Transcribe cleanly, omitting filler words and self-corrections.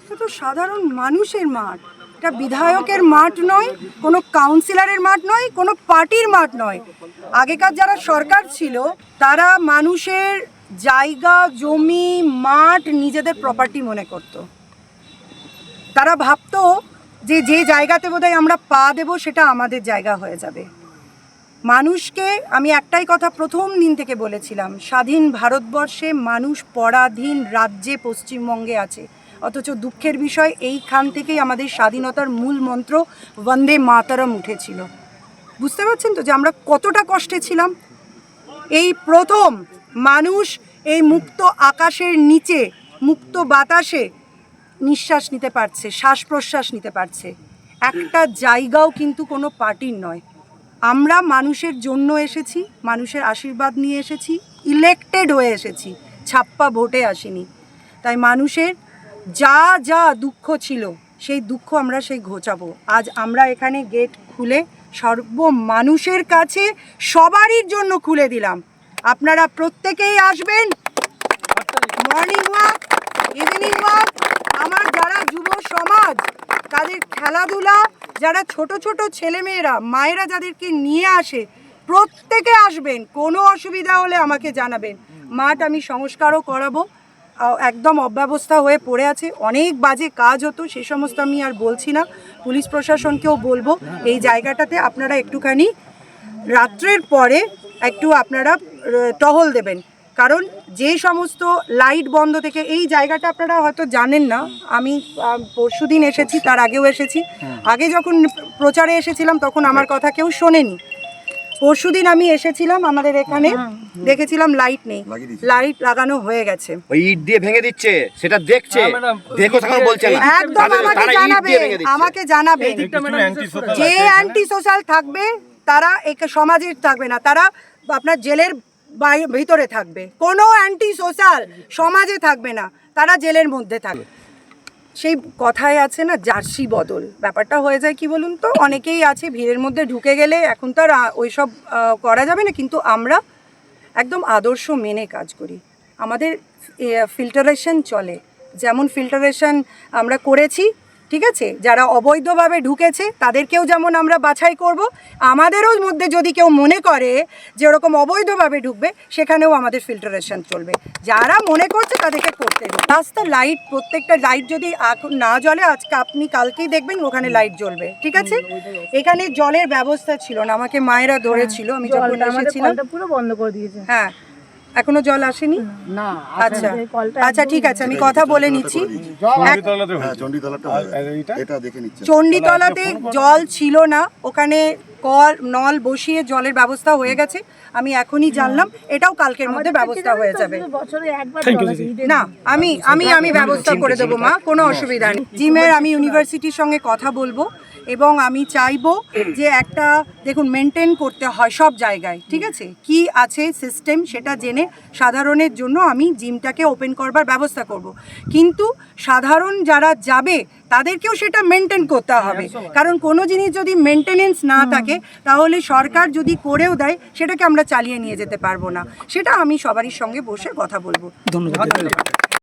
এটা তো সাধারণ মানুষের মাঠ, এটা বিধায়কের মাঠ নয়, কোনো কাউন্সিলরের মাঠ নয়, কোনো পার্টির মাঠ নয়। আগেকার যারা সরকার ছিল তারা মানুষের জায়গা, জমি, মাঠ নিজেদের প্রপার্টি মনে করত। তারা ভাবতো যে যে জায়গাতে বোধহয় আমরা পা দেবো সেটা আমাদের জায়গা হয়ে যাবে। মানুষকে আমি একটাই কথা প্রথম দিন থেকে বলেছিলাম, স্বাধীন ভারতবর্ষে মানুষ পরাধীন রাজ্যে পশ্চিমবঙ্গে আছে, অথচ দুঃখের বিষয় এইখান থেকেই আমাদের স্বাধীনতার মূল মন্ত্র বন্দে মাতরম উঠেছিল। বুঝতে পারছেন তো যে আমরা কতটা কষ্টে ছিলাম। এই প্রথম মানুষ এই মুক্ত আকাশের নিচে মুক্ত বাতাসে নিঃশ্বাস নিতে পারছে, শ্বাস প্রশ্বাস নিতে পারছে। একটা জায়গাও কিন্তু কোনো পার্টির নয়। আমরা মানুষের জন্য এসেছি, মানুষের আশীর্বাদ নিয়ে এসেছি, ইলেক্টেড হয়ে এসেছি, ছাপ্পা ভোটে আসিনি। তাই মানুষের যা যা দুঃখ ছিল সেই দুঃখ আমরা সেই ঘোচাবো। আজ আমরা এখানে গেট খুলে সর্ব মানুষের কাছে সবারই জন্য খুলে দিলাম। আপনারা প্রত্যেকেই আসবেন, মর্নিং ওয়াক, ইভিনিং ওয়াক। আমার যারা যুব সমাজ তাদের খেলাধুলা, যারা ছোট ছোট ছেলেমেয়েরা মায়েরা যাদেরকে নিয়ে আসে, প্রত্যেকে আসবেন। কোনো অসুবিধা হলে আমাকে জানাবেন। মাঠ আমি সংস্কারও করাবো, একদম অব্যবস্থা হয়ে পড়ে আছে, অনেক বাজে কাজ হতো, সে সমস্ত আমি আর বলছি না। পুলিশ প্রশাসনকেও বলবো এই জায়গাটাতে আপনারা একটুখানি রাত্রের পরে একটু আপনারা টহল দেবেন, কারণ যে সমস্ত লাইট বন্ধ থেকে এই জায়গাটা আপনারা হয়তো জানেন না। আমি পরশুদিন এসেছি, তার আগেও এসেছি। আগে যখন প্রচারে এসেছিলাম তখন আমার কথা কেউ শোনেনি। পরশুদিন আমি এসেছিলাম, আমাদের এখানে দেখেছিলাম লাইট নেই, লাইট লাগানো হয়ে গেছে। ওই ইট দিয়ে ভেঙে দিচ্ছে, সেটা দেখছে, দেখো তখন বলছে না। একদম আমাকে জানাবে, আমাকে জানাবে। যে অ্যান্টি সোশ্যাল থাকবে তারা এই সমাজের থাকবে না, তারা আপনার জেলের ভিতরে থাকবে। কোনো অ্যান্টি সোশ্যাল সমাজে থাকবে না, তারা জেলের মধ্যে থাকবে। সেই কথায় আছে না, জার্সি বদল ব্যাপারটা হয়ে যায়। কি বলুন তো, অনেকেই আছে ভিড়ের মধ্যে ঢুকে গেলে এখন তো আর ওইসব করা যাবে না, কিন্তু আমরা একদম আদর্শ মেনে কাজ করি। আমাদের ফিল্টারেশন চলে, যেমন ফিল্টারেশন আমরা করেছি, ঠিক আছে, যারা অবৈধভাবে ঢুকেছে তাদেরকেও যেমন আমরা বাছাই করব, আমাদেরও মধ্যে যদি কেউ মনে করে যে ওরকম অবৈধভাবে ঢুকবে, সেখানেও আমাদের ফিল্টারেশন চলবে। যারা মনে করছে তাদেরকে করতে দিন। রাস্তা লাইট, প্রত্যেকটা লাইট যদি না জ্বলে, আজকে আপনি কালকেই দেখবেন ওখানে লাইট জ্বলবে, ঠিক আছে। এখানে জলের ব্যবস্থা ছিল না, আমাকে মায়েরা ধরেছিল আমি যখন এসেছিলাম, পুরো বন্ধ করে দিয়েছে। হ্যাঁ, এখনো জল আসেনি না। আচ্ছা আচ্ছা, ঠিক আছে, আমি কথা বলে নিচ্ছি। চণ্ডীতলাতে জল ছিল না, ওখানে কল নল বসিয়ে জলের ব্যবস্থা হয়ে গেছে। আমি এখনই জানলাম, এটাও কালকের মধ্যে ব্যবস্থা হয়ে যাবে। না, আমি আমি আমি ব্যবস্থা করে দেবো মা, কোনো অসুবিধা নেই। জিমের আমি ইউনিভার্সিটির সঙ্গে কথা বলবো, এবং আমি চাইবো যে একটা দেখুন মেনটেন করতে হয় সব জায়গায়, ঠিক আছে, কি আছে সিস্টেম সেটা জেনে সাধারণের জন্য আমি জিমটাকে ওপেন করবার ব্যবস্থা করব। কিন্তু সাধারণ যারা যাবে তাদেরকেও সেটা মেনটেন করতে হবে, কারণ কোনো জিনিস যদি মেনটেনেন্স না থাকে তাহলে সরকার যদি করেও দেয় সেটাকে আমরা চালিয়ে নিয়ে যেতে পারবো না। সেটা আমি সবারই সঙ্গে বসে কথা বলবো। ধন্যবাদ।